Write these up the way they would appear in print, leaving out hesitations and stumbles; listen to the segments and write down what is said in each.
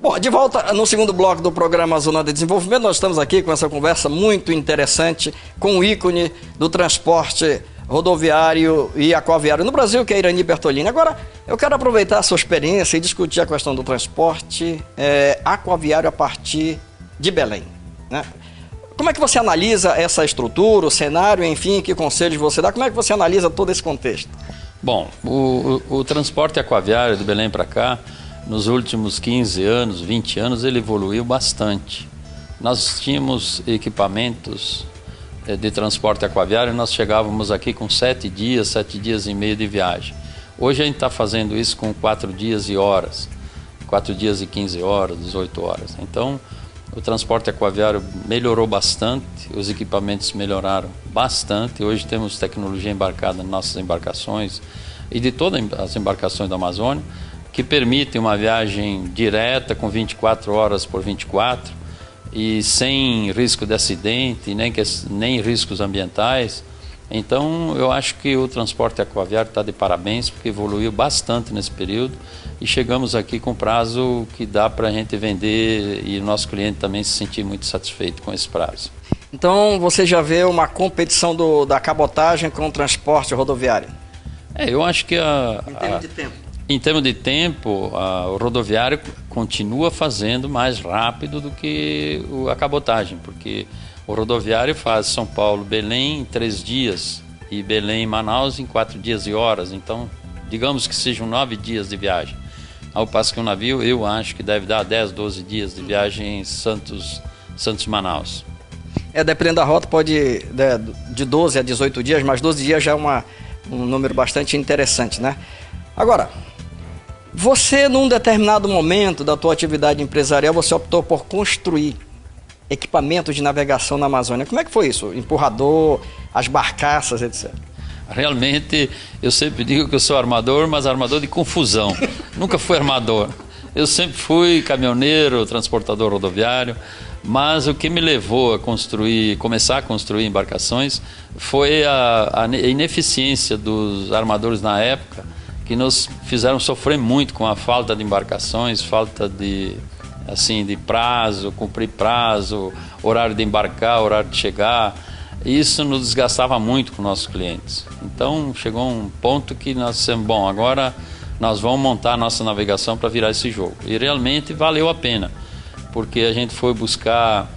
Bom, de volta no segundo bloco do programa Zona de Desenvolvimento, nós estamos aqui com essa conversa muito interessante com o ícone do transporte rodoviário e aquaviário no Brasil, que é Irany Bertolini. Agora, eu quero aproveitar a sua experiência e discutir a questão do transporte aquaviário a partir de Belém, né? Como é que você analisa essa estrutura, o cenário, enfim, que conselhos você dá? Como é que você analisa todo esse contexto? Bom, o transporte aquaviário de Belém para cá, nos últimos 15 anos, 20 anos, ele evoluiu bastante. Nós tínhamos equipamentos de transporte aquaviário, nós chegávamos aqui com 7 dias e meio de viagem. Hoje a gente está fazendo isso com 4 dias e horas, 4 dias e 15 horas, 18 horas. Então, o transporte aquaviário melhorou bastante, os equipamentos melhoraram bastante. Hoje temos tecnologia embarcada nas nossas embarcações e de todas as embarcações da Amazônia, que permitem uma viagem direta com 24 horas por 24 e sem risco de acidente, nem riscos ambientais. Então, eu acho que o transporte aquaviário está de parabéns, porque evoluiu bastante nesse período e chegamos aqui com prazo que dá para a gente vender e o nosso cliente também se sentir muito satisfeito com esse prazo. Então, você já vê uma competição da cabotagem com o transporte rodoviário? Eu acho que em termos de tempo. Em termos de tempo, o rodoviário continua fazendo mais rápido do que a cabotagem, porque o rodoviário faz São Paulo-Belém em 3 dias e Belém-Manaus em 4 dias e horas. Então, digamos que sejam 9 dias de viagem. Ao passo que o navio, eu acho que deve dar 10, 12 dias de viagem em Santos-Manaus. Dependendo da rota, pode de 12 a 18 dias, mas 12 dias já é um número bastante interessante, né? Agora, você num determinado momento da tua atividade empresarial, você optou por construir equipamentos de navegação na Amazônia. Como é que foi isso? Empurrador, as barcaças, etc. Realmente, eu sempre digo que eu sou armador, mas armador de confusão. Nunca fui armador. Eu sempre fui caminhoneiro, transportador rodoviário, mas o que me levou a começar a construir embarcações foi a ineficiência dos armadores na época, que nos fizeram sofrer muito com a falta de embarcações, falta de prazo, cumprir prazo, horário de embarcar, horário de chegar. Isso nos desgastava muito com nossos clientes. Então chegou um ponto que nós dissemos, bom, agora nós vamos montar a nossa navegação para virar esse jogo. E realmente valeu a pena, porque a gente foi buscar,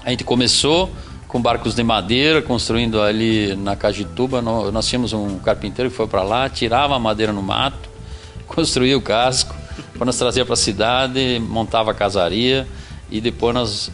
a gente começou com barcos de madeira, construindo ali na Cajituba. Nós tínhamos um carpinteiro que foi para lá, tirava a madeira no mato, construía o casco, depois nós trazia para a cidade, montava a casaria e depois nós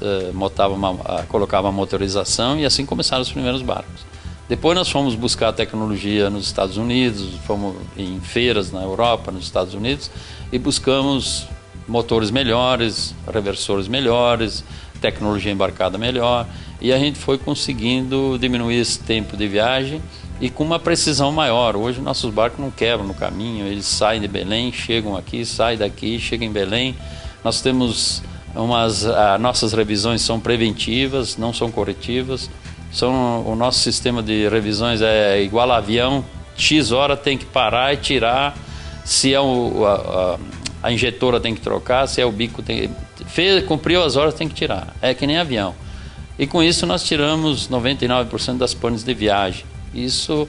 colocava a motorização e assim começaram os primeiros barcos. Depois nós fomos buscar a tecnologia nos Estados Unidos, fomos em feiras na Europa, nos Estados Unidos e buscamos motores melhores, reversores melhores, tecnologia embarcada melhor, e a gente foi conseguindo diminuir esse tempo de viagem e com uma precisão maior. Hoje nossos barcos não quebram no caminho, eles saem de Belém, chegam aqui, saem daqui, chegam em Belém. Nós temos nossas revisões são preventivas, não são corretivas. O nosso sistema de revisões é igual a avião, X hora tem que parar e tirar, se é a injetora tem que trocar, se é o bico cumpriu as horas tem que tirar, é que nem avião. E com isso nós tiramos 99% das panes de viagem. Isso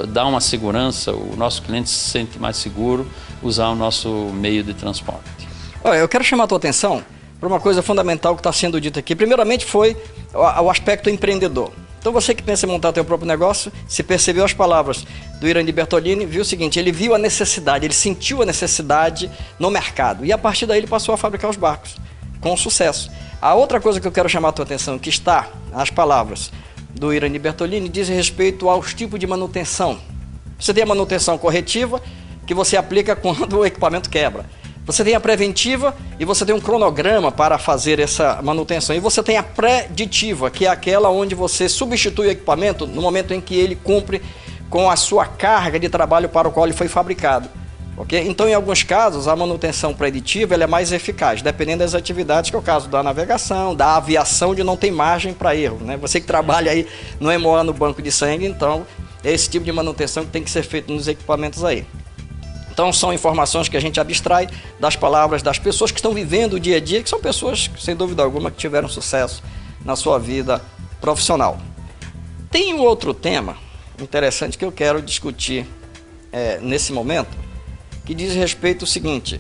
dá uma segurança, o nosso cliente se sente mais seguro usar o nosso meio de transporte. Olha, eu quero chamar a tua atenção para uma coisa fundamental que está sendo dita aqui. Primeiramente foi o aspecto empreendedor. Então você que pensa em montar seu próprio negócio, se percebeu as palavras do Irany Bertolini, viu o seguinte, ele viu a necessidade, ele sentiu a necessidade no mercado e a partir daí ele passou a fabricar os barcos com sucesso. A outra coisa que eu quero chamar a tua atenção, que está nas palavras do Irany Bertolini, diz respeito aos tipos de manutenção. Você tem a manutenção corretiva, que você aplica quando o equipamento quebra. Você tem a preventiva e você tem um cronograma para fazer essa manutenção. E você tem a preditiva, que é aquela onde você substitui o equipamento no momento em que ele cumpre com a sua carga de trabalho para o qual ele foi fabricado. Okay? Então, em alguns casos, a manutenção preditiva ela é mais eficaz, dependendo das atividades, que é o caso da navegação, da aviação, onde não tem margem para erro, né? Você que trabalha aí no EMOA, no banco de sangue, então é esse tipo de manutenção que tem que ser feito nos equipamentos aí. Então são informações que a gente abstrai das palavras das pessoas que estão vivendo o dia a dia, que são pessoas, sem dúvida alguma, que tiveram sucesso na sua vida profissional. Tem um outro tema interessante que eu quero discutir nesse momento, que diz respeito ao seguinte: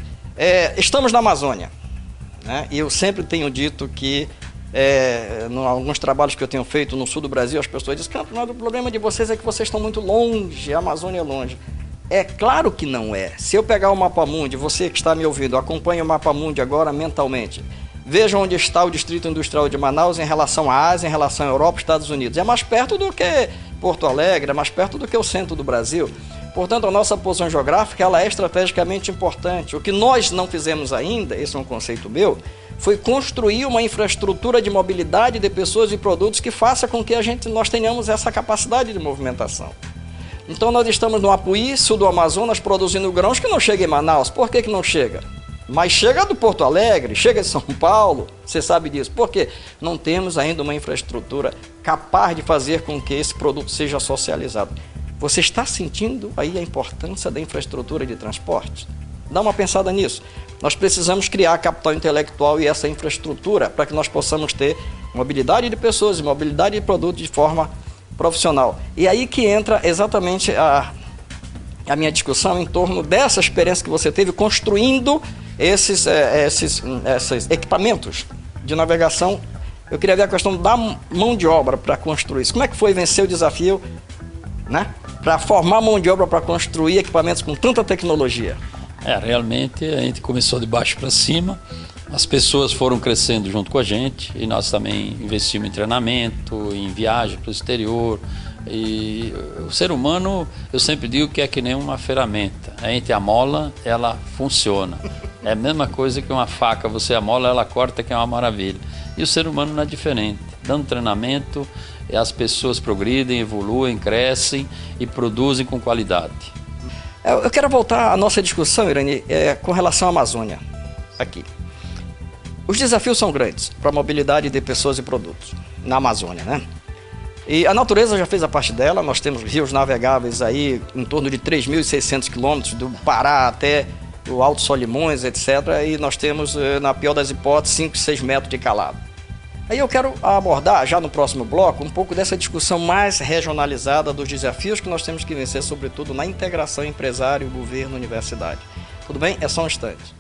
estamos na Amazônia, né? E eu sempre tenho dito que em alguns trabalhos que eu tenho feito no sul do Brasil, as pessoas dizem: Campos, mas o problema de vocês é que vocês estão muito longe, a Amazônia é longe. É claro que não é. Se eu pegar o Mapamundi, você que está me ouvindo, acompanhe o Mapamundi agora mentalmente. Veja onde está o Distrito Industrial de Manaus em relação à Ásia, em relação à Europa e Estados Unidos. É mais perto do que Porto Alegre, é mais perto do que o centro do Brasil. Portanto, a nossa posição geográfica ela é estrategicamente importante. O que nós não fizemos ainda, esse é um conceito meu, foi construir uma infraestrutura de mobilidade de pessoas e produtos que faça com que nós tenhamos essa capacidade de movimentação. Então nós estamos no Apuí, sul do Amazonas, produzindo grãos que não chega em Manaus. Por que não chega? Mas chega do Porto Alegre, chega de São Paulo, você sabe disso. Por quê? Não temos ainda uma infraestrutura capaz de fazer com que esse produto seja socializado. Você está sentindo aí a importância da infraestrutura de transporte? Dá uma pensada nisso. Nós precisamos criar capital intelectual e essa infraestrutura para que nós possamos ter mobilidade de pessoas e mobilidade de produtos de forma profissional. E aí que entra exatamente a minha discussão em torno dessa experiência que você teve construindo esses equipamentos de navegação. Eu queria ver a questão da mão de obra para construir isso. Como é que foi vencer o desafio, né, para formar mão de obra para construir equipamentos com tanta tecnologia? Realmente a gente começou de baixo para cima, as pessoas foram crescendo junto com a gente e nós também investimos em treinamento, em viagem para o exterior. E o ser humano, eu sempre digo que é que nem uma ferramenta. A gente amola, ela funciona. É a mesma coisa que uma faca, você amola, ela corta, que é uma maravilha. E o ser humano não é diferente. Dando treinamento, as pessoas progridem, evoluem, crescem e produzem com qualidade. Eu quero voltar à nossa discussão, Irani, com relação à Amazônia, aqui. Os desafios são grandes para a mobilidade de pessoas e produtos na Amazônia, né? E a natureza já fez a parte dela, nós temos rios navegáveis aí em torno de 3.600 quilômetros, do Pará até o Alto Solimões, etc. E nós temos, na pior das hipóteses, 5, 6 metros de calado. Aí eu quero abordar, já no próximo bloco, um pouco dessa discussão mais regionalizada dos desafios que nós temos que vencer, sobretudo na integração empresário, governo, universidade. Tudo bem? É só um instante.